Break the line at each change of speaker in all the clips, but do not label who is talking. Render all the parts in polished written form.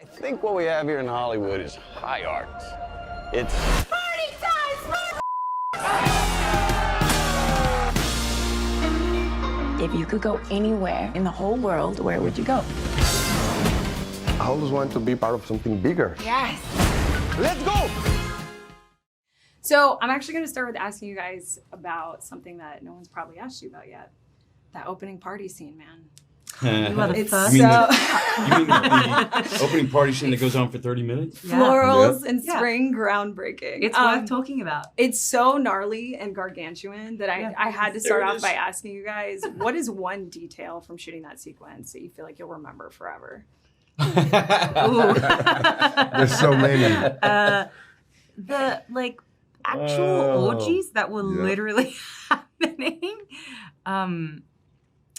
I think what we have here in Hollywood is high art. It's party time!
If you could go anywhere in the whole world, where would you go?
I always want to be part of something bigger.
Yes.
Let's go!
So I'm actually going to start with asking you guys about something that no one's probably asked you about yet. That opening party scene, man.
You
are the
It's
first.
You mean
so
the opening party scene that goes on for 30 minutes?
Yeah.
florals and
Yeah.
spring groundbreaking.
It's worth talking about.
It's so gnarly and gargantuan that I had to start
There it
off
is.
by asking you guys, what is one detail from shooting that sequence that you feel like you'll remember forever?
Ooh.
There's so many.
The actual
Oh.
orgies that were
Yeah.
literally happening.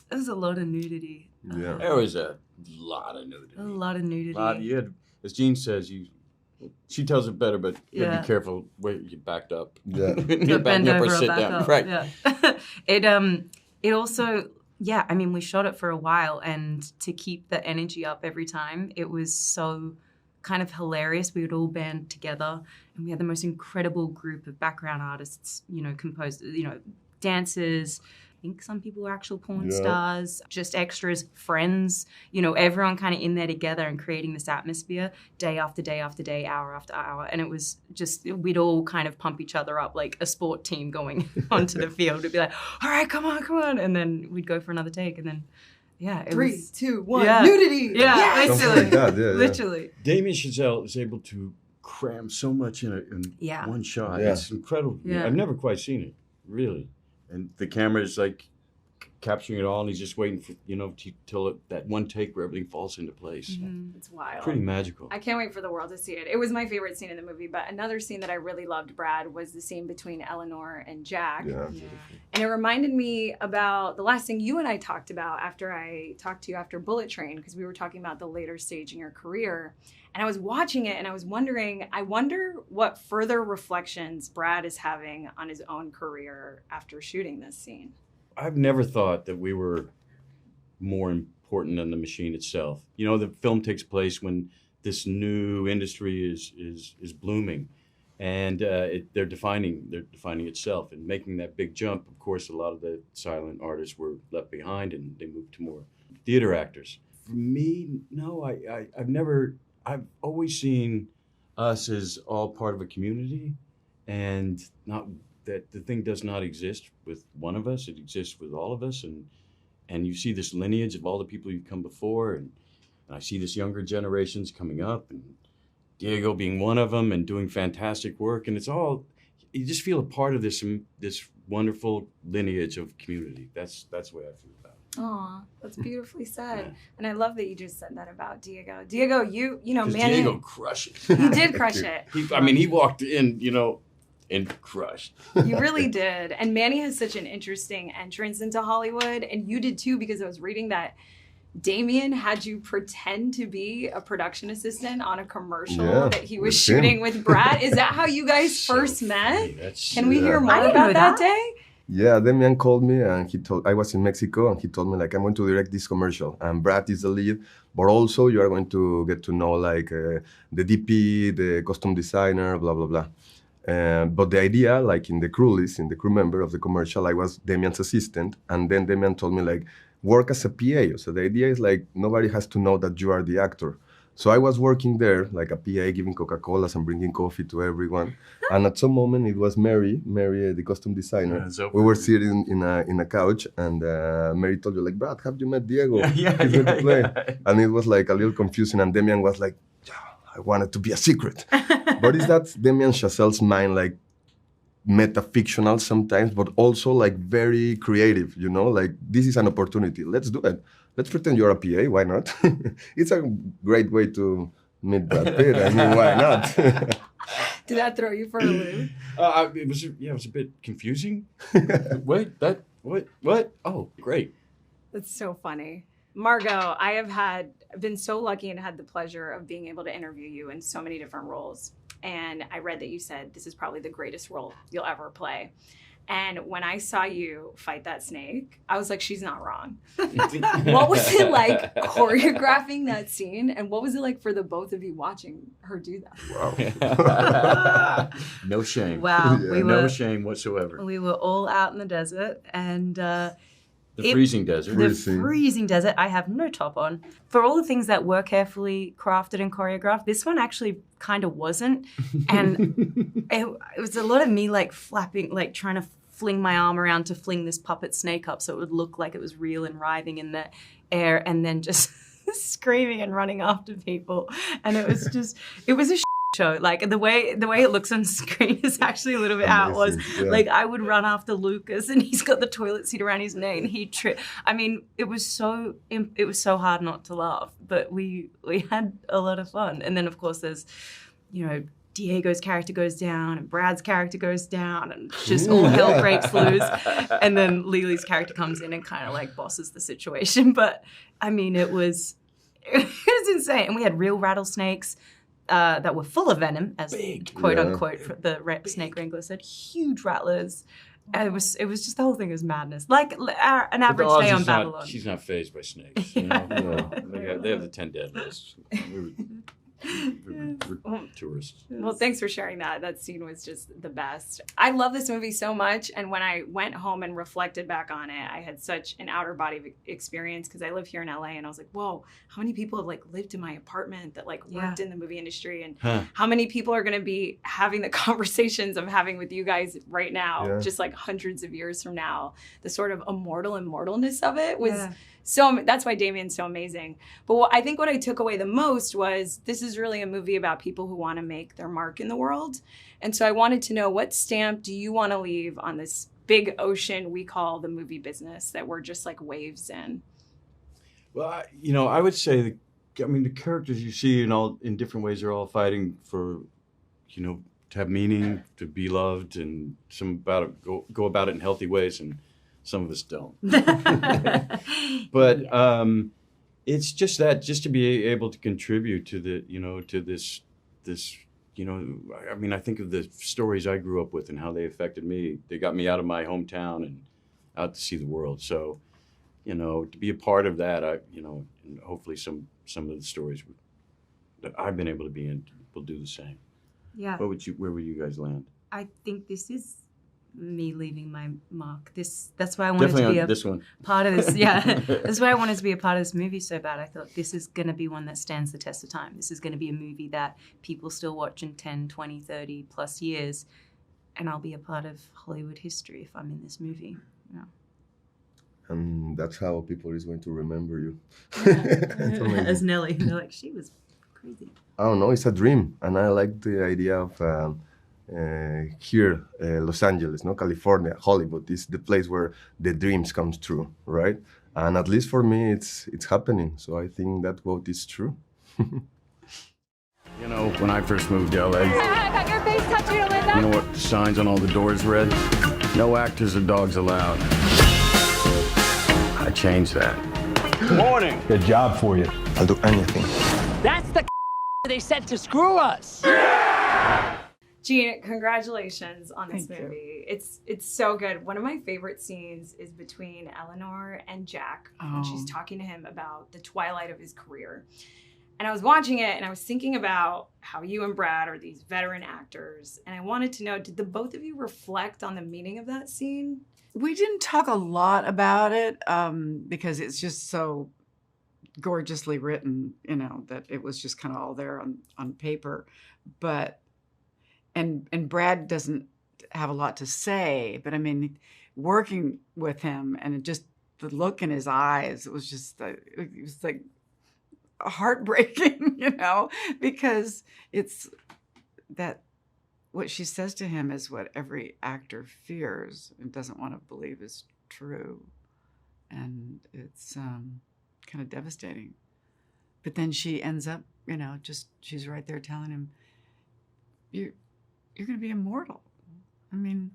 There was a lot of nudity.
Yeah.
There was a lot of nudity.
A lot of nudity.
You had, as Jean says, she tells it better, but you gotta
Yeah.
be careful where you backed up.
Yeah.
You're
Bend
backing up
over
or
or
sit
back
down.
up.
Right.
Yeah. It also, yeah, I mean, we shot it for a while, and to keep the energy up every time, it was so kind of hilarious. We would all band together, and we had the most incredible group of background artists, composers, dancers. I think some people were actual porn
Yeah.
stars, just extras, friends, everyone kind of in there together and creating this atmosphere day after day after day, hour after hour. And it was just, we'd all kind of pump each other up like a sport team going onto the field. It'd be like, all right, come on. And then we'd go for another take. And then, yeah, it
3,
was
2, 1,
Yeah.
nudity!
Yeah,
Yes!
Something
literally.
like that, yeah.
Literally.
Damien Chazelle is able to cram so much in
Yeah.
one shot.
Yeah.
It's incredible.
Yeah.
I've never quite seen it, really. And the camera is like capturing it all, and he's just waiting for till that one take where everything falls into place.
Mhm.
It's wild.
Pretty magical.
I can't wait for the world to see it. It was my favorite scene in the movie, but another scene that I really loved, Brad, was the scene between Eleanor and Jack.
Yeah.
And it reminded me about the last thing you and I talked about after I talked to you after Bullet Train, because we were talking about the later stage in your career. And I was watching it and I was wondering, I wonder what further reflections Brad is having on his own career after shooting this scene.
I've never thought that we were more important than the machine itself. The film takes place when this new industry is blooming, and they're defining itself and making that big jump. Of course, a lot of the silent artists were left behind, and they moved to more theater actors. For me, no, I've always seen us as all part of a community, and not that the thing does not exist with one of us. It exists with all of us, and you see this lineage of all the people who've come before, and I see this younger generations coming up, and Diego being one of them and doing fantastic work, and it's all, you just feel a part of this wonderful lineage of community. That's the way I feel about it.
Aw, that's beautifully said.
Yeah.
And I love that you just said that about Diego. Diego, you know,
'Cause
Manny,
Diego crushes.
he did crush it.
He walked in, and crushed.
You really did. And Manny has such an interesting entrance into Hollywood. And you did too, because I was reading that Damien had you pretend to be a production assistant on a commercial
Yeah,
that he was
with
shooting
him.
with Brad. Is that how you guys
So
first
funny.
met?
That's-
Can we hear
Yeah.
more
I didn't
about
know
that
that.
day?
Yeah, Damien called me and I was in Mexico and he told me I'm going to direct this commercial and Brad is the lead, but also you are going to get to know the DP, the costume designer, blah, blah, blah. But the idea, in the crew list, in the crew member of the commercial, I was Damien's assistant, and then Damien told me work as a PA. So the idea is nobody has to know that you are the actor. So I was working there like a PA, giving Coca-Colas and bringing coffee to everyone. And at some moment, it was Mary, the costume designer.
Yeah, so
we were
funny.
sitting in a couch, and Mary told you, Brad, have you met Diego?
Yeah,
He's going to play.
yeah.
And it was a little confusing, and Damien was like, yeah, I want it to be a secret. But is that Damien Chazelle's mind, metafictional sometimes, but also very creative, this is an opportunity. Let's do it. Let's pretend you're a PA. Why not? It's a great way to meet Brad Pitt. I mean, why not?
Did that throw you for a loop?
It was a bit confusing. Wait, what? Oh, great.
That's so funny. Margot, I have been so lucky and had the pleasure of being able to interview you in so many different roles. And I read that you said this is probably the greatest role you'll ever play. And when I saw you fight that snake, I was like, she's not wrong. What was it like choreographing that scene? And what was it like for the both of you watching her do that?
Wow.
No shame.
Wow.
Yeah.
No shame whatsoever.
We were all out in the desert and
The freezing desert.
the freezing desert. I have no top on. For all the things that were carefully crafted and choreographed, this one actually kind of wasn't. And it was a lot of me like flapping, like trying to fling my arm around to fling this puppet snake up so it would look like it was real and writhing in the air, and then just screaming and running after people. And it was a show. Like the way it looks on screen is actually a little bit how it was.
Amazing, yeah.
Like I would run after Lucas and he's got the toilet seat around his neck and he'd trip. I mean, it was so hard not to laugh, but we had a lot of fun. And then of course there's, you know, Diego's character goes down and Brad's character goes down and just all hell breaks loose. And then Lily's character comes in and kind of like bosses the situation. But I mean, it was insane. And we had real rattlesnakes that were full of venom, as quote unquote the snake wrangler said. Huge rattlers. And it was just the whole thing was madness. Like an average day on Babylon.
She's not fazed by snakes. You know?
No.
They have the 10 dead list. We're tourists.
Well, thanks for sharing that. That scene was just the best. I love this movie so much. And when I went home and reflected back on it, I had such an outer body experience because I live here in LA and I was like, whoa, how many people have like lived in my apartment that like worked in the movie industry? And how many people are going to be having the conversations I'm having with you guys right now, just like hundreds of years from now? The sort of immortalness of it was so, that's why Damien's so amazing. But I think what I took away the most was this is really a movie about people who want to make their mark in the world. And so I wanted to know, what stamp do you want to leave on this big ocean we call the movie business that we're just like waves in?
Well, I would say the characters you see in different ways are all fighting for, to have meaning, to be loved, and some about it go about it in healthy ways, and some of us don't. But it's just to be able to contribute to to this. I think of the stories I grew up with and how they affected me. They got me out of my hometown and out to see the world. So, to be a part of that, and hopefully some of the stories that I've been able to be in will do the same.
Yeah.
Where would you guys land?
I think this is me leaving my mark. That's why I wanted to be
this one.
part of this. Yeah, that's why I wanted to be a part of this movie so bad. I thought this is going to be one that stands the test of time. This is going to be a movie that people still watch in 10, 20, 30 plus years, and I'll be a part of Hollywood history if I'm in this movie. Yeah.
And that's how people is going to remember you.
As Nelly, they're like, she was crazy.
I don't know, it's a dream, and I like the idea of here, Los Angeles, California, Hollywood is the place where the dreams comes true, right? And at least for me, it's happening. So I think that quote is true.
When I first moved to LA,
Got your face touching a window.
you know what the signs on all the doors read? No actors or dogs allowed. I changed that.
Morning.
Good job for you.
I'll do anything.
That's the they sent to screw us.
Jean, congratulations on this movie. It's so good. One of my favorite scenes is between Eleanor and Jack when she's talking to him about the twilight of his career. And I was watching it and I was thinking about how you and Brad are these veteran actors. And I wanted to know, did the both of you reflect on the meaning of that scene?
We didn't talk a lot about it because it's just so gorgeously written, that it was just kind of all there on paper. But and Brad doesn't have a lot to say, but I mean, working with him and just the look in his eyes, it was like heartbreaking, because it's that what she says to him is what every actor fears and doesn't want to believe is true. And it's kind of devastating. But then she ends up, she's right there telling him, you're going to be immortal. I mean,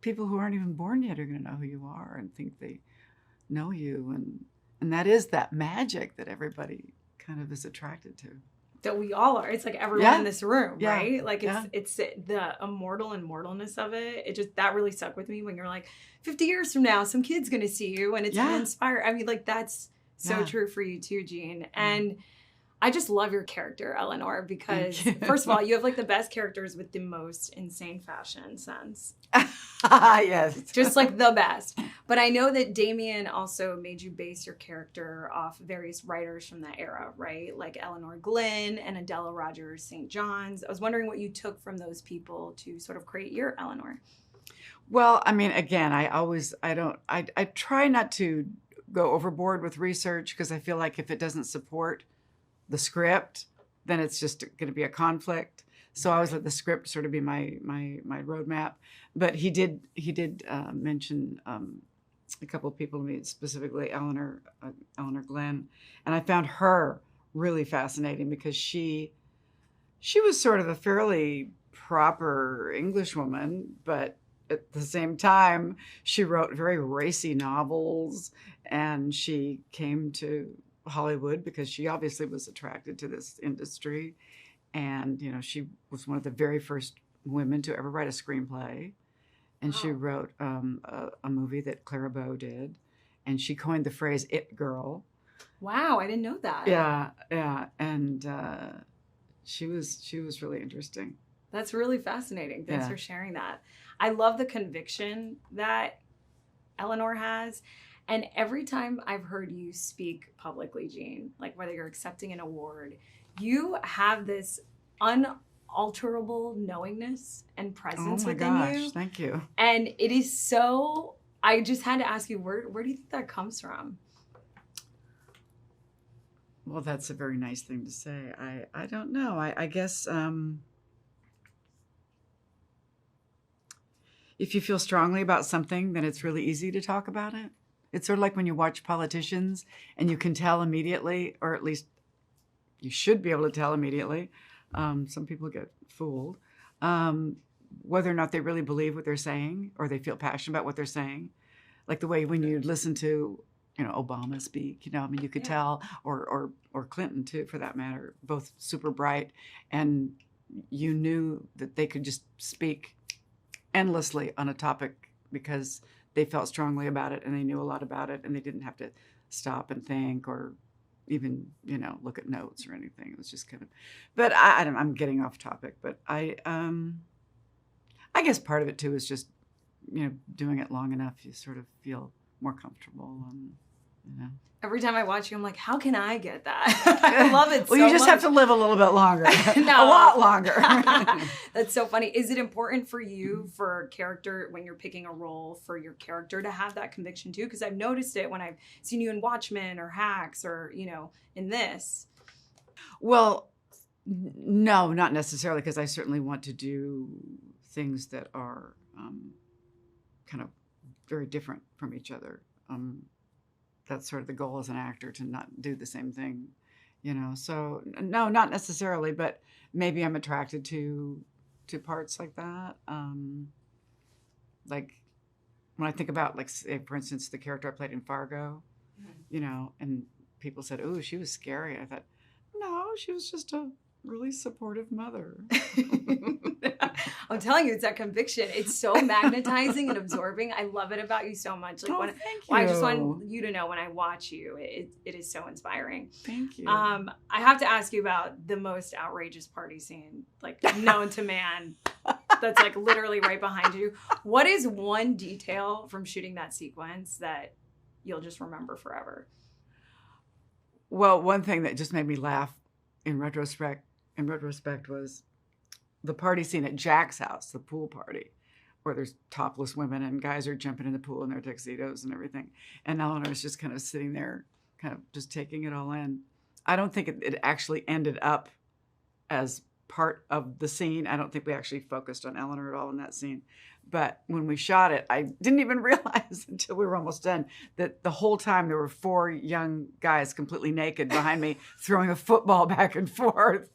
people who aren't even born yet are going to know who you are and think they know you. And that is that magic that everybody kind of is attracted to.
that we all are. It's like everyone
Yeah.
in this room,
Yeah.
right? Like
Yeah.
it's the immortal and mortalness of it. It just, that really stuck with me when you're like, 50 years from now, some kid's going to see you and it's going
Yeah.
to inspire. I mean, like that's so
Yeah.
true for you too, Jean. And I just love your character, Eleanor, because
Thank you.
first of all, you have like the best characters with the most insane fashion sense.
Yes.
Just like the best. But I know that Damien also made you base your character off various writers from that era, right? Like Eleanor Glynn and Adela Rogers St. John's. I was wondering what you took from those people to sort of create your Eleanor.
Well, I mean, again, I try not to go overboard with research because I feel like if it doesn't support the script, then it's just going to be a conflict. So I always let the script sort of be my roadmap. But he did mention a couple of people to me, specifically Eleanor Glynn, and I found her really fascinating because she was sort of a fairly proper English woman, but at the same time, she wrote very racy novels, and she came to Hollywood because she obviously was attracted to this industry. And, you know, she was one of the very first women to ever write a screenplay. And she wrote a movie that Clara Bow did. And she coined the phrase "it girl."
Wow, I didn't know that.
Yeah. And she was really interesting.
That's really fascinating. Thanks
Yeah.
for sharing that. I love the conviction that Eleanor has. And every time I've heard you speak publicly, Jean, like whether you're accepting an award, you have this unalterable knowingness and presence within you.
Thank you.
And it is so, I just had to ask you, where do you think that comes from?
Well, that's a very nice thing to say. I don't know. I guess if you feel strongly about something, then it's really easy to talk about it. It's sort of like when you watch politicians and you can tell immediately, or at least you should be able to tell immediately. Some people get fooled. Whether or not they really believe what they're saying or they feel passionate about what they're saying. Like the way when you listen to, you know, Obama speak, you know, I mean, you could tell, or Clinton too, for that matter, both super bright, and you knew that they could just speak endlessly on a topic because they felt strongly about it and they knew a lot about it and they didn't have to stop and think or even, you know, look at notes or anything. It was just kind of, but I'm getting off topic, but I guess part of it too is just, you know, doing it long enough, you sort of feel more comfortable and, you know.
Every time I watch you, I'm like, how can I get that? I love it so
Well, you just
much.
have to live a little bit longer.
No.
A lot longer.
That's so funny. Is it important for you, for character, when you're picking a role, for your character to have that conviction too? Because I've noticed it when I've seen you in Watchmen or Hacks or, you know, in this.
Well, no, not necessarily, because I certainly want to do things that are kind of very different from each other. That's sort of the goal as an actor, to not do the same thing, you know. So no, not necessarily, but maybe I'm attracted to parts like that. Like when I think about, like, say, for instance, the character I played in Fargo, you know, and people said, "Oh, she was scary." I thought, no, she was just a really supportive mother.
I'm telling you, it's that conviction. It's so magnetizing and absorbing. I love it about you so much. Like,
Thank you.
I just want you to know, when I watch you, it is so inspiring.
Thank you.
I have to ask you about the most outrageous party scene, like, known to man. That's like literally right behind you. What is one detail from shooting that sequence that you'll just remember forever?
Well, one thing that just made me laugh in retrospect was the party scene at Jack's house, the pool party, where there's topless women and guys are jumping in the pool in their tuxedos and everything. And Eleanor's just kind of sitting there, kind of just taking it all in. I don't think it actually ended up as part of the scene. I don't think we actually focused on Eleanor at all in that scene. But when we shot it, I didn't even realize until we were almost done that the whole time there were 4 young guys completely naked behind me throwing a football back and forth.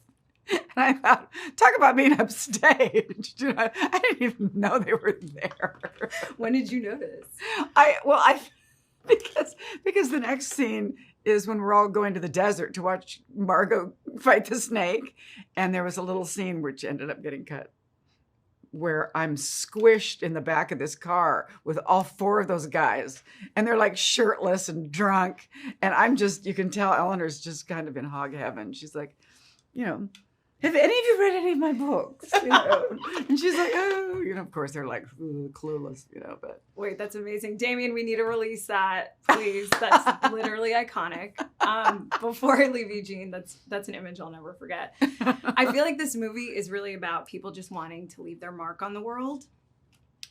And I thought, talk about being upstaged. You know, I didn't even know they were there.
When did you notice?
Because the next scene is when we're all going to the desert to watch Margot fight the snake. And there was a little scene which ended up getting cut where I'm squished in the back of this car with all 4 of those guys. And they're like shirtless and drunk. And I'm just, you can tell Eleanor's just kind of in hog heaven. She's like, you know, have any of you read any of my books? You know? And she's like, oh, you know, of course they're like clueless, you know, but.
Wait, that's amazing. Damien, we need to release that, please. That's literally iconic. Before I leave Eugene, that's an image I'll never forget. I feel like this movie is really about people just wanting to leave their mark on the world.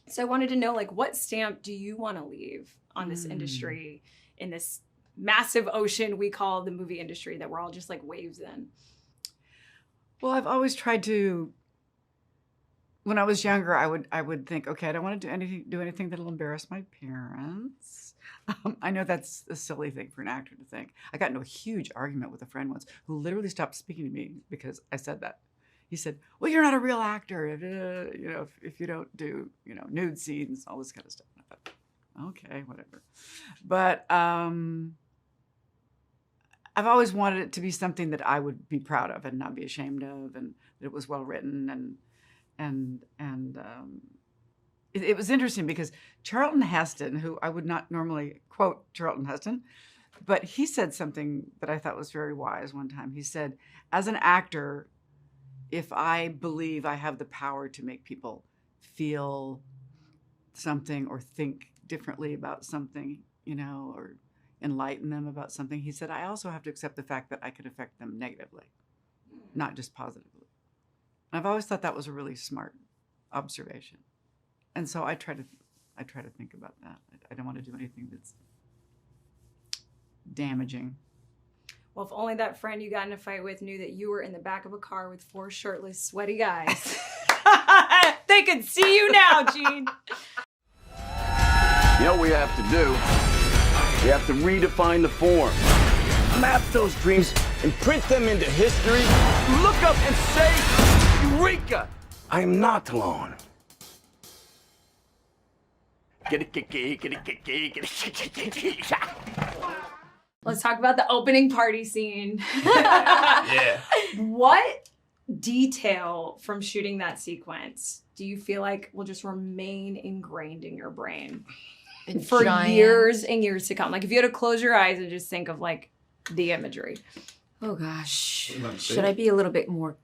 So I wanted to know, like, what stamp do you want to leave on this industry, in this massive ocean we call the movie industry that we're all just like waves in?
Well, I've always tried to. When I was younger, I would think, okay, I don't want to do anything that'll embarrass my parents. I know that's a silly thing for an actor to think. I got into a huge argument with a friend once who literally stopped speaking to me because I said that. He said, "Well, you're not a real actor, you know, if you don't do, you know, nude scenes, all this kind of stuff." And I thought, okay, whatever. But I've always wanted it to be something that I would be proud of and not be ashamed of, and that it was well written, and it was interesting because Charlton Heston, who I would not normally quote Charlton Heston, but he said something that I thought was very wise one time. He said, as an actor, if I believe I have the power to make people feel something or think differently about something, you know, or enlighten them about something, he said, I also have to accept the fact that I could affect them negatively, not just positively. And I've always thought that was a really smart observation. And so I try to think about that. I don't want to do anything that's damaging.
Well, if only that friend you got in a fight with knew that you were in the back of a car with 4 shirtless, sweaty guys. They could see you now, Gene.
You know what we have to do? We have to redefine the form. Map those dreams and print them into history. Look up and say, Eureka! I am not alone.
Let's talk about the opening party scene.
Yeah.
What detail from shooting that sequence do you feel like will just remain ingrained in your brain for years and years to come? Like, if you had to close your eyes and just think of like the imagery.
Oh gosh. Should I be a little bit more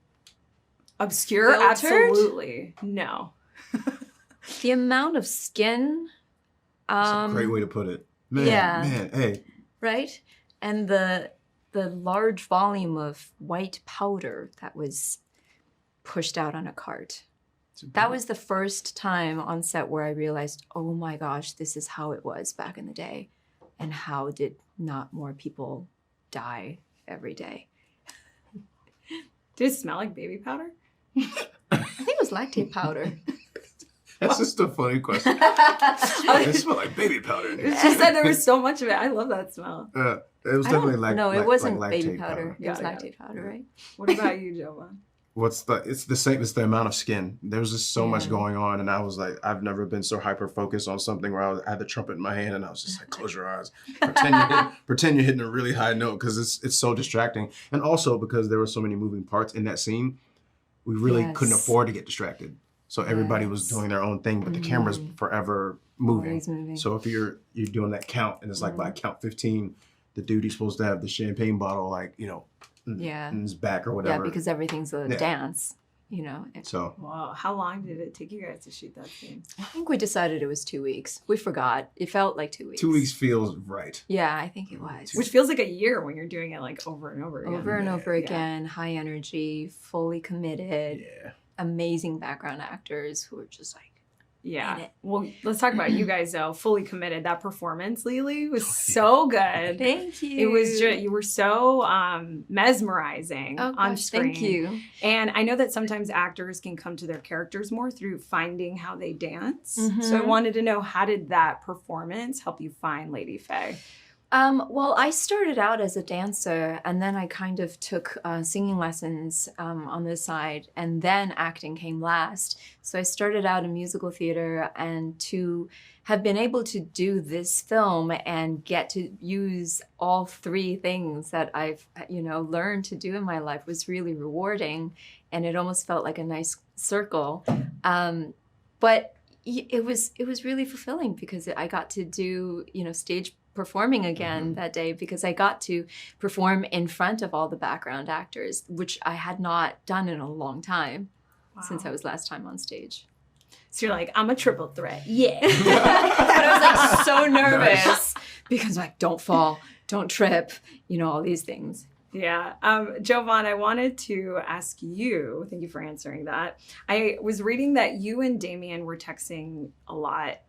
obscure?
filtered?
Absolutely. No.
The amount of skin.
That's a great way to put it. Man,
yeah.
man, hey.
Right? And the large volume of white powder that was pushed out on a cart. That was the first time on set where I realized, oh my gosh, this is how it was back in the day. And how did not more people die every day?
Did it smell like baby powder?
I think it was lactate powder.
That's just a funny question. It smelled like baby powder.
It's just that there was so much of it. I love that smell.
It was definitely like
no, it wasn't baby
lactate
powder. It was
Got it.
lactate powder, right?
What about you, Jovan?
It's the same. It's the amount of skin. There was just so much going on, and I was like, I've never been so hyper focused on something where I had the trumpet in my hand, and I was just like, close your eyes, pretend you're hitting a really high note, because it's so distracting, and also because there were so many moving parts in that scene, we really couldn't afford to get distracted. So everybody was doing their own thing, but the camera's forever moving.
Always moving.
So if you're doing that count, and it's like by count 15, the dude he's supposed to have the champagne bottle, like, you know, in his back or whatever.
Yeah, because everything's a dance, you know.
So.
Wow. How long did it take you guys to shoot that scene?
I think we decided it was 2 weeks. We forgot. It felt like 2 weeks.
2 weeks feels right.
Yeah, I think it was.
Which feels like a year when you're doing it like over and over again.
Over and over again, high energy, fully committed.
Yeah.
Amazing background actors who are just like,
yeah. Well, let's talk about you guys though. Fully committed. That performance, Lily, was so good.
Thank you.
It was just, you were so mesmerizing on screen.
Thank you.
And I know that sometimes actors can come to their characters more through finding how they dance.
Mm-hmm.
So I wanted to know, how did that performance help you find Lady Faye?
Well, I started out as a dancer, and then I kind of took singing lessons on the side, and then acting came last. So I started out in musical theater, and to have been able to do this film and get to use all three things that I've, learned to do in my life was really rewarding, and it almost felt like a nice circle. But it was really fulfilling because I got to do, stage performing again that day, because I got to perform in front of all the background actors, which I had not done in a long time since I was last time on stage.
So you're like, I'm a triple threat. Yeah. But I was like so nervous because like, don't fall, don't trip, all these things. Yeah. Jovan, I wanted to ask you, thank you for answering that. I was reading that you and Damien were texting a lot,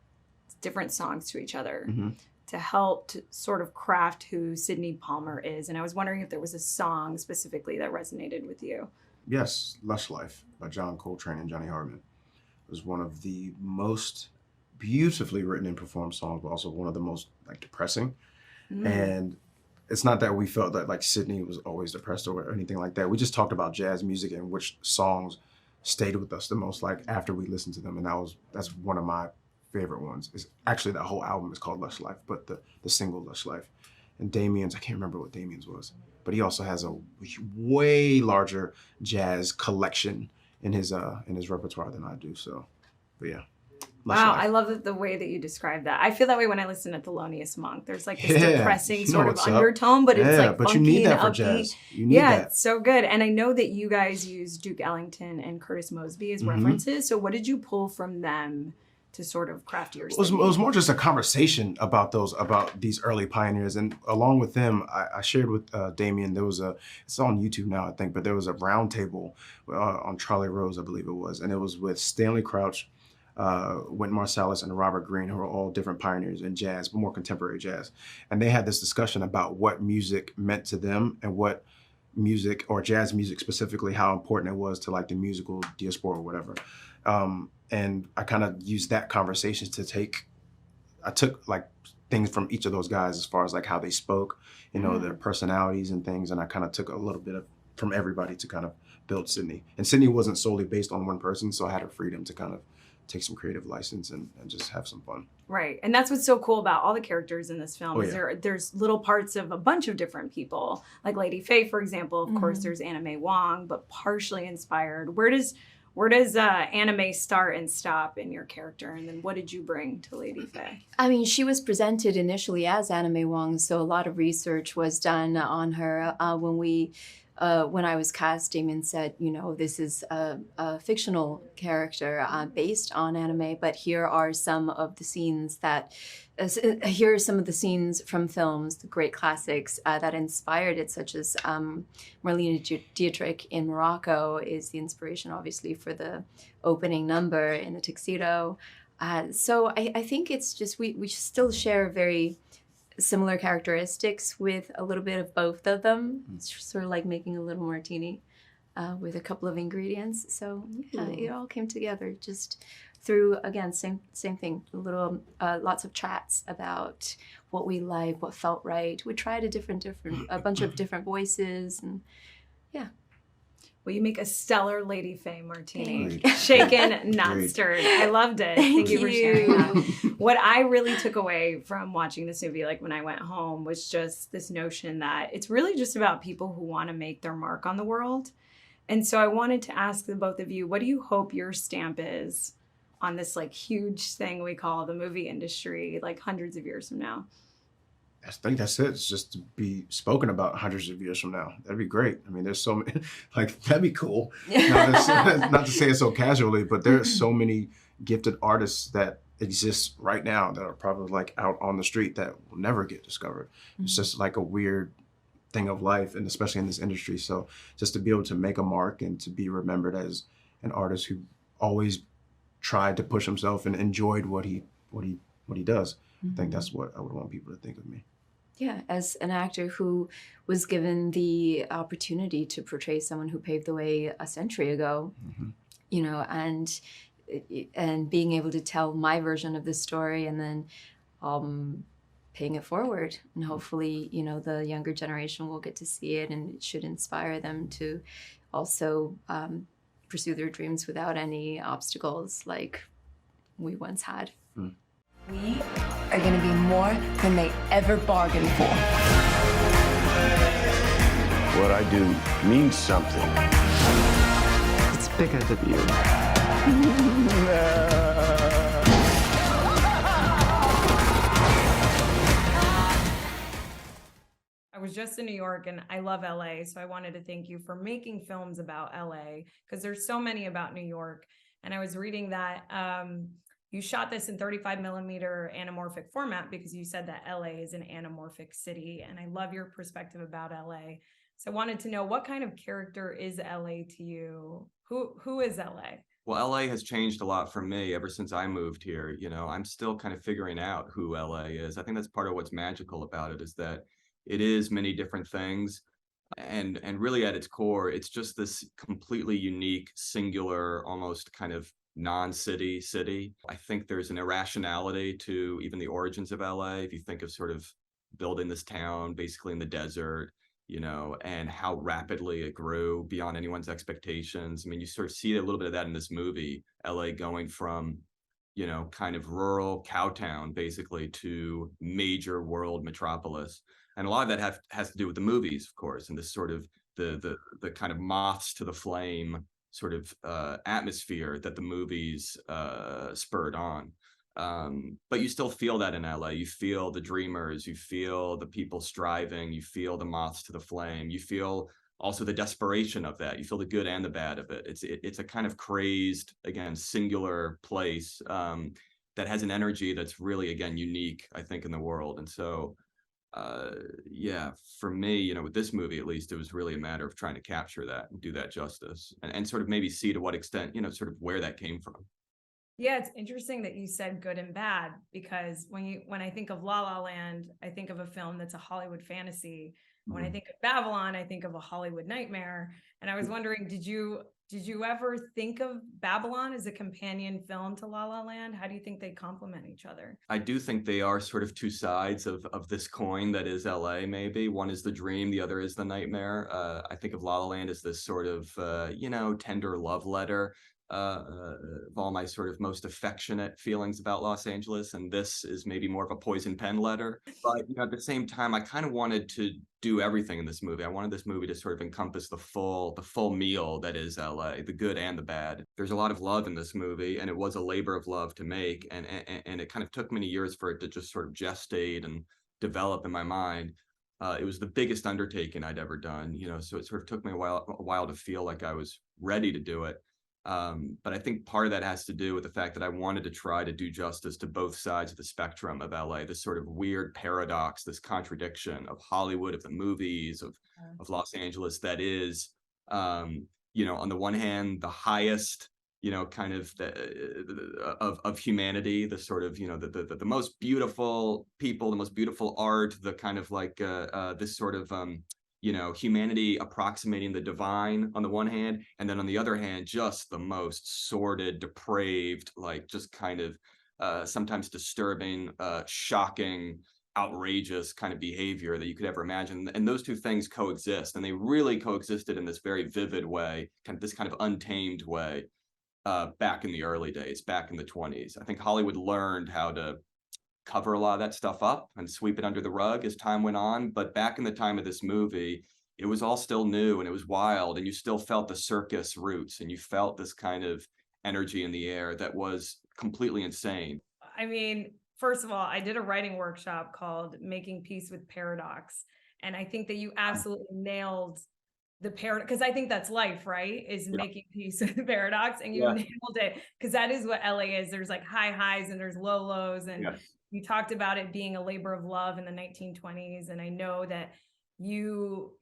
different songs to each other to help to sort of craft who Sydney Palmer is. And I was wondering if there was a song specifically that resonated with you.
Yes, Lush Life by John Coltrane and Johnny Hartman. It was one of the most beautifully written and performed songs, but also one of the most depressing. And it's not that we felt that Sydney was always depressed or anything like that. We just talked about jazz music and which songs stayed with us the most after we listened to them. And that's one of my favorite ones. Is actually that whole album is called Lush Life, but the single Lush Life. And Damien's, I can't remember what Damien's was, but he also has a way larger jazz collection in his repertoire than I do. So, but yeah.
Wow, I love the way that you describe that. I feel that way when I listen to Thelonious Monk. There's this depressing sort of undertone, but it's
but
funky
you need that
and
for
upbeat.
jazz. You need that.
It's so good. And I know that you guys use Duke Ellington and Curtis Mosby as references. So what did you pull from them to sort of craft your
It was more just a conversation about these early pioneers, and along with them, I shared with Damien. It's on YouTube now, I think, but there was a round table on Charlie Rose, I believe it was, and it was with Stanley Crouch, Wynton Marsalis, and Robert Greene, who are all different pioneers in jazz, but more contemporary jazz, and they had this discussion about what music meant to them and what music, or jazz music specifically, how important it was to the musical diaspora or whatever. And I kind of used that conversation I took things from each of those guys as far as how they spoke, their personalities and things. And I kind of took a little bit from everybody to kind of build Sydney. And Sydney wasn't solely based on one person, so I had a freedom to kind of take some creative license and just have some fun.
Right. And that's what's so cool about all the characters in this film is there's little parts of a bunch of different people. Like Lady Faye, for example, of course, there's Anna May Wong, but partially inspired. Where does Anna May start and stop in your character? And then what did you bring to Lady Faye?
I mean, she was presented initially as Anna May Wong, so a lot of research was done on her. When I was cast, Damien said, this is a fictional character based on Anna May, but here are some of the scenes from films, the great classics that inspired it, such as Marlene Dietrich in Morocco is the inspiration, obviously, for the opening number in the tuxedo. So I think it's just, we still share very similar characteristics with a little bit of both of them. It's sort of like making a little martini with a couple of ingredients. So yeah, it all came together just through, again, same thing, lots of chats about what we like, what felt right. We tried a bunch of different voices, and yeah.
Well, you make a stellar Lady Faye martini. Shaken, not stirred. I loved it. Thank you for sharing that. What I really took away from watching this movie, when I went home, was just this notion that it's really just about people who want to make their mark on the world. And so I wanted to ask the both of you, what do you hope your stamp is on this huge thing we call the movie industry, hundreds of years from now?
I think that's it. It's just to be spoken about hundreds of years from now. That'd be great. I mean, there's so many, that'd be cool. Not to say it so casually, but there are so many gifted artists that exist right now that are probably out on the street that will never get discovered. It's just a weird thing of life, and especially in this industry. So just to be able to make a mark and to be remembered as an artist who always tried to push himself and enjoyed what he does. I think that's what I would want people to think of me.
Yeah, as an actor who was given the opportunity to portray someone who paved the way a century ago, and being able to tell my version of the story, and then paying it forward. And hopefully, you know, the younger generation will get to see it, and it should inspire them to also pursue their dreams without any obstacles like we once had.
We are going to be more than they ever bargained for.
What I do means something.
It's bigger than you.
I was just in New York and I love LA, so I wanted to thank you for making films about LA, because there's so many about New York. And I was reading that you shot this in 35 millimeter anamorphic format because you said that LA is an anamorphic city, and I love your perspective about LA. So I wanted to know, what kind of character is LA to you? Who is LA?
Well, LA has changed a lot for me ever since I moved here. You know, I'm still kind of figuring out who LA is. I think that's part of what's magical about it, is that it is many different things. And really at its core, it's just this completely unique, singular, almost kind of non-city city. I think there's an irrationality to even the origins of LA. If you think of sort of building this town basically in the desert, you know, and how rapidly it grew beyond anyone's expectations. I mean, you sort of see a little bit of that in this movie, LA going from, you know, kind of rural cowtown basically to major world metropolis. And a lot of that has to do with the movies, of course, and this sort of the kind of moths to the flame sort of atmosphere that the movies spurred on. But you still feel that in LA. You feel the dreamers, you feel the people striving, you feel the moths to the flame, you feel also the desperation of that. You feel the good and the bad of it. It's a kind of crazed, again, singular place that has an energy that's really, again, unique, I think, in the world. And so, yeah, for me, you know, with this movie, at least, it was really a matter of trying to capture that and do that justice, and sort of maybe see to what extent, you know, sort of where that came from.
Yeah, it's interesting that you said good and bad, because when I think of La La Land, I think of a film that's a Hollywood fantasy. When I think of Babylon, I think of a Hollywood nightmare. And I was wondering, did you ever think of Babylon as a companion film to La La Land? How do you think they complement each other?
I do think they are sort of two sides of this coin that is LA, maybe. One is the dream, the other is the nightmare. I think of La La Land as this sort of, you know, tender love letter of all my sort of most affectionate feelings about Los Angeles, and this is maybe more of a poison pen letter. But you know, at the same time, I kind of wanted to do everything in this movie. I wanted this movie to sort of encompass the full meal that is LA, the good and the bad. There's a lot of love in this movie, and it was a labor of love to make, and it kind of took many years for it to just sort of gestate and develop in my mind. It was the biggest undertaking I'd ever done, you know, so it sort of took me a while to feel like I was ready to do it. But I think part of that has to do with the fact that I wanted to try to do justice to both sides of the spectrum of LA, this sort of weird paradox, this contradiction of Hollywood, of the movies, of Los Angeles that is, you know, on the one hand, the highest, you know, kind of of humanity, the sort of, you know, the most beautiful people, the most beautiful art, the kind of like this sort of you know, humanity approximating the divine on the one hand, and then on the other hand, just the most sordid, depraved, like just kind of sometimes disturbing, shocking, outrageous kind of behavior that you could ever imagine. And those two things coexist, and they really coexisted in this very vivid way, kind of this kind of untamed way, back in the early days, back in the 20s. I think Hollywood learned how to cover a lot of that stuff up and sweep it under the rug as time went on. But back in the time of this movie, it was all still new and it was wild, and you still felt the circus roots, and you felt this kind of energy in the air that was completely insane.
I mean, first of all, I did a writing workshop called Making Peace with Paradox. And I think that you absolutely nailed the paradox, because I think that's life, right? Is making peace with the paradox. And you nailed it, because that is what LA is. There's like high highs and there's low lows. And you talked about it being a labor of love in the 1920s. And I know that you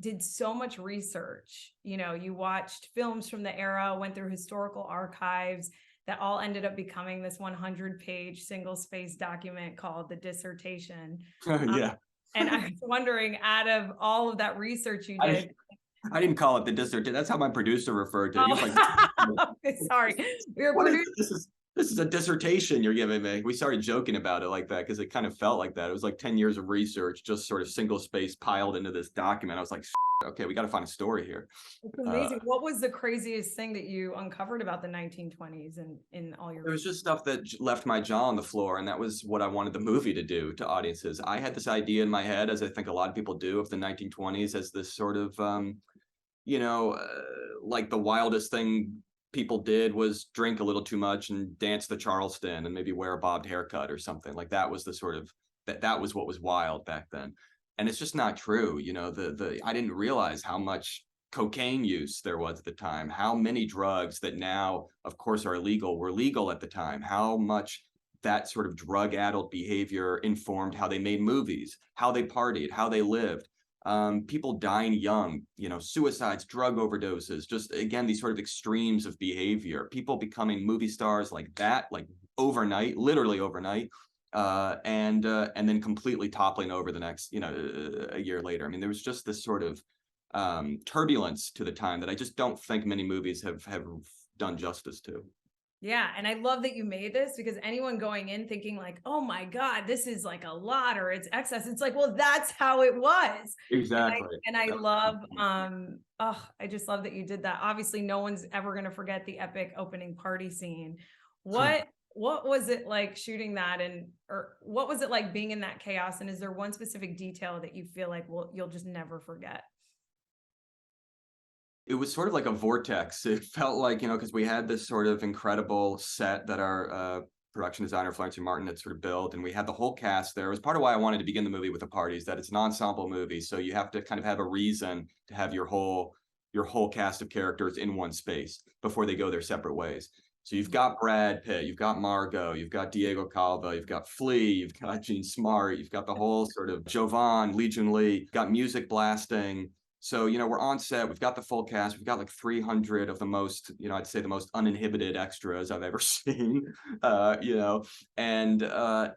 did so much research. You know, you watched films from the era, went through historical archives that all ended up becoming this 100-page single-spaced document called The Dissertation. And I was wondering, out of all of that research you did,
I didn't call it The Dissertation. That's how my producer referred to it. He was like,
sorry, your producer.
this is a dissertation you're giving me. We started joking about it like that because it kind of felt like that. It was like 10 years of research, just sort of single space piled into this document. I was like, okay, we got to find a story here.
It's amazing. What was the craziest thing that you uncovered about the 1920s and in all your?
It was just stuff that left my jaw on the floor, and that was what I wanted the movie to do to audiences. I had this idea in my head, as I think a lot of people do, of the 1920s as this sort of, like the wildest thing people did was drink a little too much and dance the Charleston and maybe wear a bobbed haircut or something. Like that was the sort of that was what was wild back then. And it's just not true. I didn't realize how much cocaine use there was at the time, how many drugs that now, of course, are illegal were legal at the time, how much that sort of drug-addled behavior informed how they made movies, how they partied, how they lived. People dying young, suicides, drug overdoses, just again, these sort of extremes of behavior, people becoming movie stars like that, like overnight, literally overnight, and then completely toppling over the next, a year later. I mean, there was just this sort of turbulence to the time that I just don't think many movies have done justice to.
Yeah, and I love that you made this, because anyone going in thinking like, oh my God, this is like a lot or it's excess. It's like, well, that's how it was.
Exactly.
And I love, I just love that you did that. Obviously, no one's ever going to forget the epic opening party scene. What was it like shooting that, or what was it like being in that chaos? And is there one specific detail that you feel like, well, you'll just never forget?
It was sort of like a vortex. It felt like, because we had this sort of incredible set that our production designer, Florence Martin, had sort of built, and we had the whole cast there. It was part of why I wanted to begin the movie with the parties, that it's an ensemble movie. So you have to kind of have a reason to have your whole cast of characters in one space before they go their separate ways. So you've got Brad Pitt, you've got Margot, you've got Diego Calva, you've got Flea, you've got Gene Smart, you've got the whole sort of Jovan, Jun Li, got music blasting. So, we're on set, we've got the full cast, we've got like 300 of the most, I'd say the most uninhibited extras I've ever seen, and, the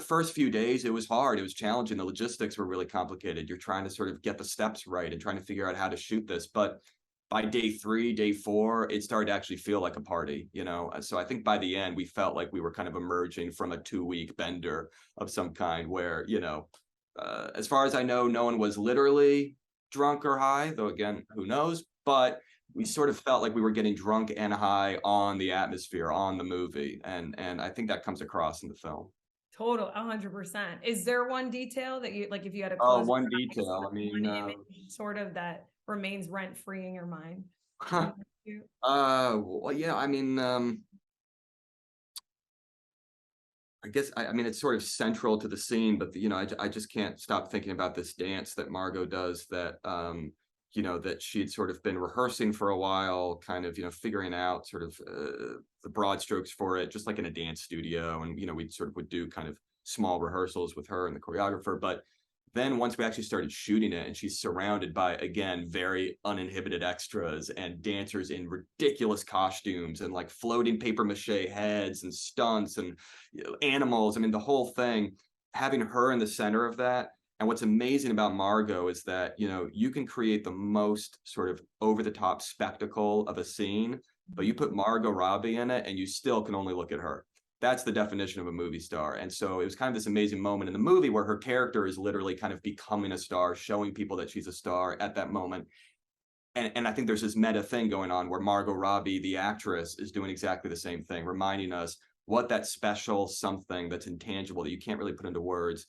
first few days, it was hard, it was challenging, the logistics were really complicated. You're trying to sort of get the steps right and trying to figure out how to shoot this. But by day 3, day 4, it started to actually feel like a party, So I think by the end, we felt like we were kind of emerging from a 2-week bender of some kind where, as far as I know, no one was literally drunk or high, though again, who knows? But we sort of felt like we were getting drunk and high on the atmosphere, on the movie, and I think that comes across in the film.
Total, 100%. Is there one detail that you like, if you had a
one detail? I mean,
one image sort of that remains rent free in your mind?
Well, yeah, I mean, I guess I mean it's sort of central to the scene, but I just can't stop thinking about this dance that Margot does that that she'd sort of been rehearsing for a while, kind of figuring out sort of the broad strokes for it, just like in a dance studio, and we sort of would do kind of small rehearsals with her and the choreographer. But then once we actually started shooting it, and she's surrounded by, again, very uninhibited extras and dancers in ridiculous costumes and like floating paper mache heads and stunts and animals. I mean, the whole thing, having her in the center of that. And what's amazing about Margot is that, you can create the most sort of over the top spectacle of a scene, but you put Margot Robbie in it and you still can only look at her. That's the definition of a movie star. And so it was kind of this amazing moment in the movie where her character is literally kind of becoming a star, showing people that she's a star at that moment. And I think there's this meta thing going on where Margot Robbie, the actress, is doing exactly the same thing, reminding us what that special something that's intangible that you can't really put into words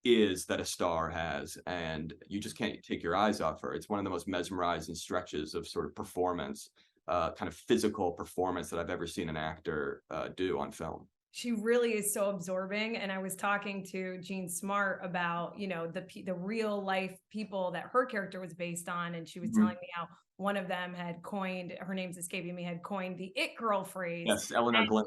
is that a star has. And you just can't take your eyes off her. It's one of the most mesmerizing stretches of sort of performance, kind of physical performance that I've ever seen an actor do on film.
She really is so absorbing. And I was talking to Gene Smart about, the real life people that her character was based on. And she was telling me how one of them had coined, her name's escaping me, had coined the it girl phrase.
Yes, Eleanor Glenn,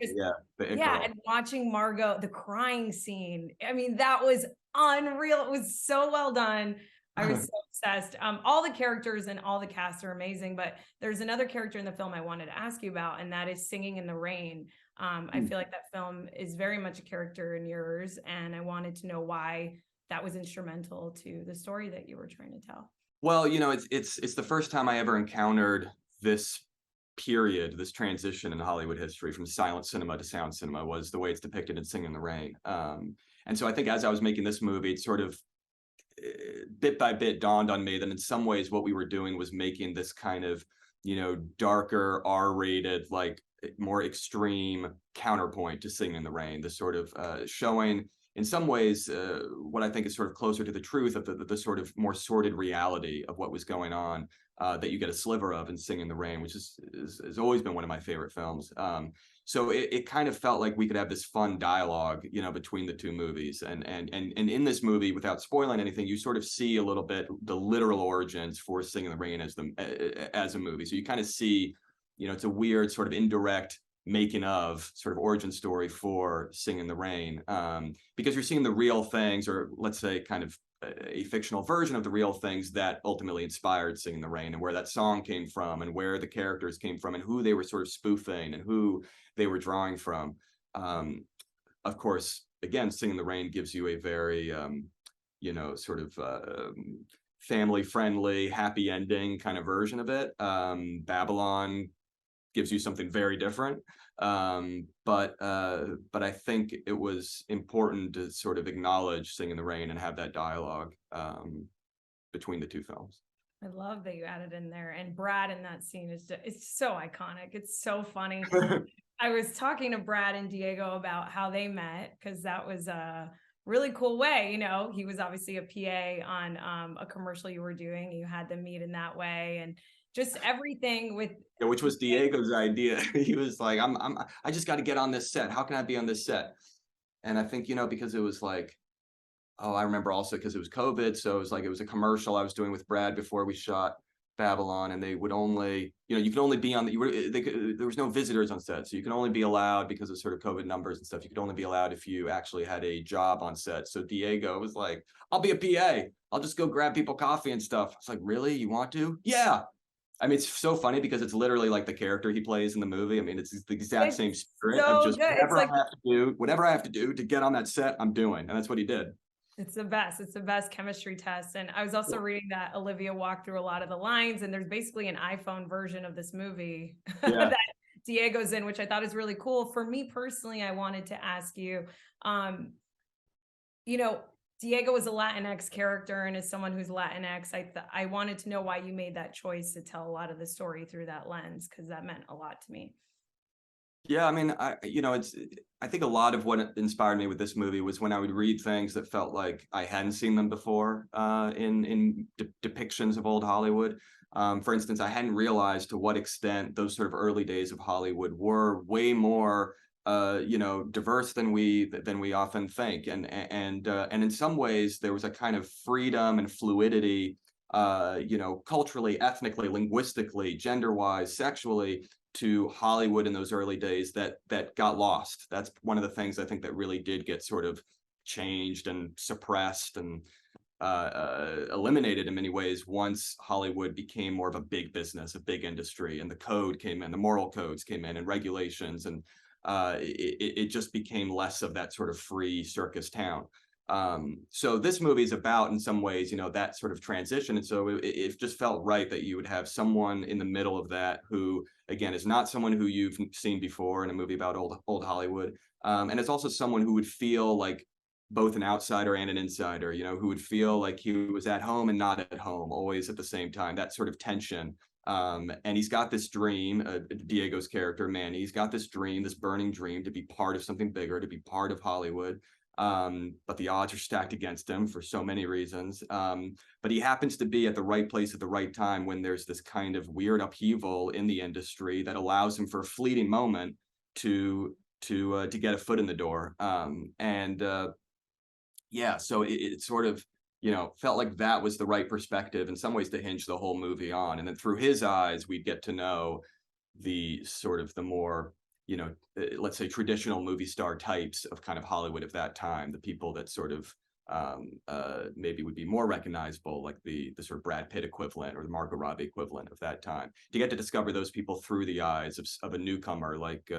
the it girl.
And watching Margot, the crying scene, I mean, that was unreal. It was so well done. I was so obsessed. All the characters and all the cast are amazing, but there's another character in the film I wanted to ask you about, and that is Singing in the Rain. I feel like that film is very much a character in yours, and I wanted to know why that was instrumental to the story that you were trying to tell.
Well, it's the first time I ever encountered this period, this transition in Hollywood history from silent cinema to sound cinema was the way it's depicted in Singing in the Rain. And so I think as I was making this movie, it sort of bit by bit dawned on me that in some ways what we were doing was making this kind of, darker, R-rated, like more extreme counterpoint to Singing in the Rain, this sort of showing in some ways what I think is sort of closer to the truth of the sort of more sordid reality of what was going on that you get a sliver of in Singing in the Rain, which has always been one of my favorite films. So it kind of felt like we could have this fun dialogue, between the two movies. And in this movie, without spoiling anything, you sort of see a little bit the literal origins for Singing in the Rain as a movie. So you kind of see, it's a weird sort of indirect making of sort of origin story for Singing in the Rain, because you're seeing the real things, or let's say kind of a fictional version of the real things that ultimately inspired Singing in the Rain, and where that song came from, and where the characters came from, and who they were sort of spoofing, and who they were drawing from. Of course, again, Singing in the Rain gives you a very, sort of family-friendly, happy ending kind of version of it. Babylon gives you something very different. But I think it was important to sort of acknowledge Singing in the Rain and have that dialogue between the two films.
I love that you added in there, and Brad in that scene it's so iconic. It's so funny. I was talking to Brad and Diego about how they met, because that was a really cool way. He was obviously a PA on a commercial you were doing. You had them meet in that way, and just everything with,
which was Diego's idea. He was like, I just got to get on this set. How can I be on this set? And I think, because it was like, I remember also because it was COVID. So it was a commercial I was doing with Brad before we shot Babylon, and they would only, you could only be on there was no visitors on set. So you can only be allowed, because of sort of COVID numbers and stuff, you could only be allowed if you actually had a job on set. So Diego was like, I'll be a PA. I'll just go grab people coffee and stuff. It's like, really? You want to? Yeah. I mean, it's so funny because it's literally like the character he plays in the movie. I mean, it's the exact same spirit of just whatever I have to do to get on that set, I'm doing. And that's what he did.
It's the best. It's the best chemistry test. And I was also reading that Olivia walked through a lot of the lines, and there's basically an iPhone version of this movie that Diego's in, which I thought is really cool. For me personally, I wanted to ask you, Diego is a Latinx character, and as someone who's Latinx, I wanted to know why you made that choice to tell a lot of the story through that lens, because that meant a lot to me.
Yeah, I mean, I think a lot of what inspired me with this movie was when I would read things that felt like I hadn't seen them before in depictions of old Hollywood. For instance, I hadn't realized to what extent those sort of early days of Hollywood were way more diverse than we often think, and in some ways there was a kind of freedom and fluidity, culturally, ethnically, linguistically, gender-wise, sexually, to Hollywood in those early days that got lost. That's one of the things I think that really did get sort of changed and suppressed and eliminated in many ways once Hollywood became more of a big business, a big industry, and the code came in, the moral codes came in, and regulations, and it just became less of that sort of free circus town. So this movie is about, in some ways, that sort of transition. And so it just felt right that you would have someone in the middle of that who, again, is not someone who you've seen before in a movie about old Hollywood. And it's also someone who would feel like both an outsider and an insider, who would feel like he was at home and not at home, always at the same time, that sort of tension. And he's got this dream, Diego's character, Manny, he's got this dream, this burning dream to be part of something bigger, to be part of Hollywood. But the odds are stacked against him for so many reasons. But he happens to be at the right place at the right time when there's this kind of weird upheaval in the industry that allows him for a fleeting moment to get a foot in the door. So it sort of, felt like that was the right perspective in some ways to hinge the whole movie on. And then through his eyes, we'd get to know the sort of the more, let's say traditional movie star types of kind of Hollywood of that time, the people that sort of maybe would be more recognizable, like the sort of Brad Pitt equivalent or the Margot Robbie equivalent of that time, to get to discover those people through the eyes of a newcomer like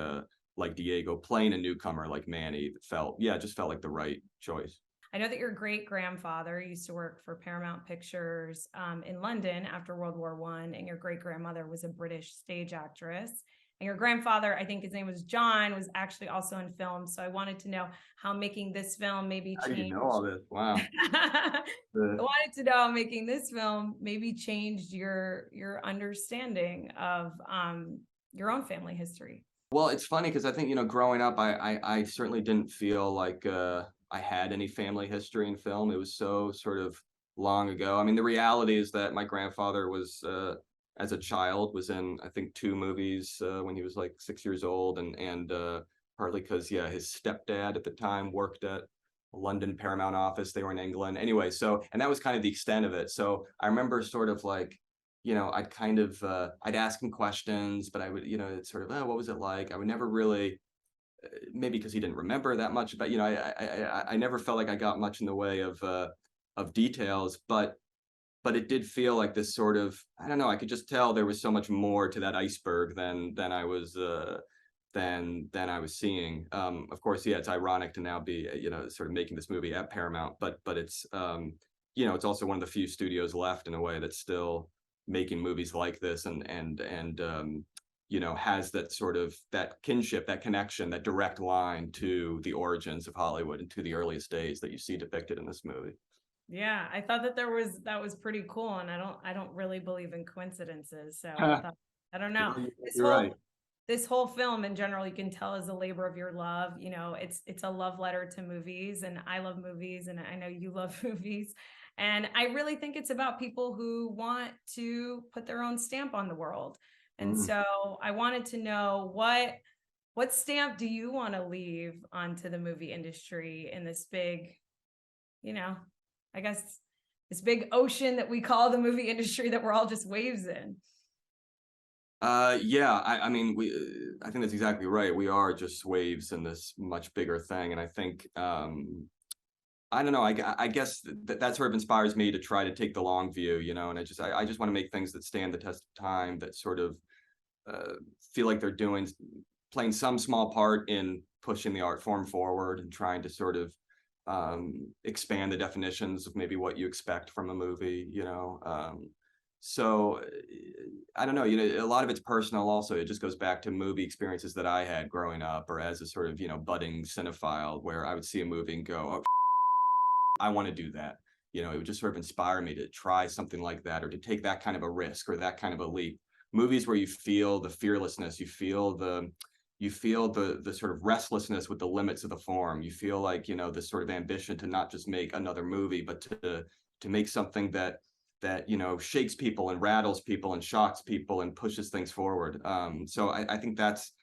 Diego, playing a newcomer like Manny. Just felt like the right choice.
I know that your great grandfather used to work for Paramount Pictures in London after World War I, and your great grandmother was a British stage actress. And your grandfather, I think his name was John, was actually also in film. So I wanted to know how making this film maybe
How do you
changed.
know all this? Wow.
I wanted to know how making this film maybe changed your understanding of your own family history.
Well, it's funny because I think, growing up, I certainly didn't feel like I had any family history in film. It was so sort of long ago. I mean, the reality is that my grandfather was, as a child, was in, I think, 2 movies when he was like 6 years old, and partly because, yeah, his stepdad at the time worked at a London Paramount office. They were in England. Anyway, and that was kind of the extent of it. So I remember sort of like, I'd kind of, I'd ask him questions, but I would, it's sort of, oh, what was it like? I would never really, maybe because he didn't remember that much, but, I never felt like I got much in the way of details, but it did feel like this sort of, I don't know, I could just tell there was so much more to that iceberg than I was, than I was seeing. Of course, yeah, it's ironic to now be, sort of making this movie at Paramount, but it's, it's also one of the few studios left in a way that's still making movies like this, and has that sort of, that kinship, that connection, that direct line to the origins of Hollywood and to the earliest days that you see depicted in this movie.
Yeah, I thought that that was pretty cool, and I don't really believe in coincidences, so I don't know.
You're right.
This whole film in general, you can tell, is a labor of your love. It's a love letter to movies, and I love movies, and I know you love movies. And I really think it's about people who want to put their own stamp on the world. And so I wanted to know, what stamp do you want to leave onto the movie industry in this big, I guess, this big ocean that we call the movie industry, that we're all just waves in?
Yeah, I mean, I think that's exactly right. We are just waves in this much bigger thing. And I think, I don't know, I guess that sort of inspires me to try to take the long view, and I just want to make things that stand the test of time, that sort of feel like they're playing some small part in pushing the art form forward and trying to sort of expand the definitions of maybe what you expect from a movie, So I don't know, a lot of it's personal also. It just goes back to movie experiences that I had growing up, or as a sort of, budding cinephile, where I would see a movie and go, oh, I want to do that. It would just sort of inspire me to try something like that, or to take that kind of a risk, or that kind of a leap. Movies where you feel the fearlessness, you feel the sort of restlessness with the limits of the form. You feel like, this sort of ambition to not just make another movie, but to make something that shakes people and rattles people and shocks people and pushes things forward. So I think that's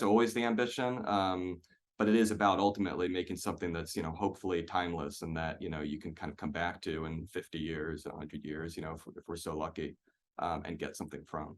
always the ambition. But it is about ultimately making something that's, hopefully timeless, and that, you can kind of come back to in 50 years, 100 years, if we're so lucky, and get something from.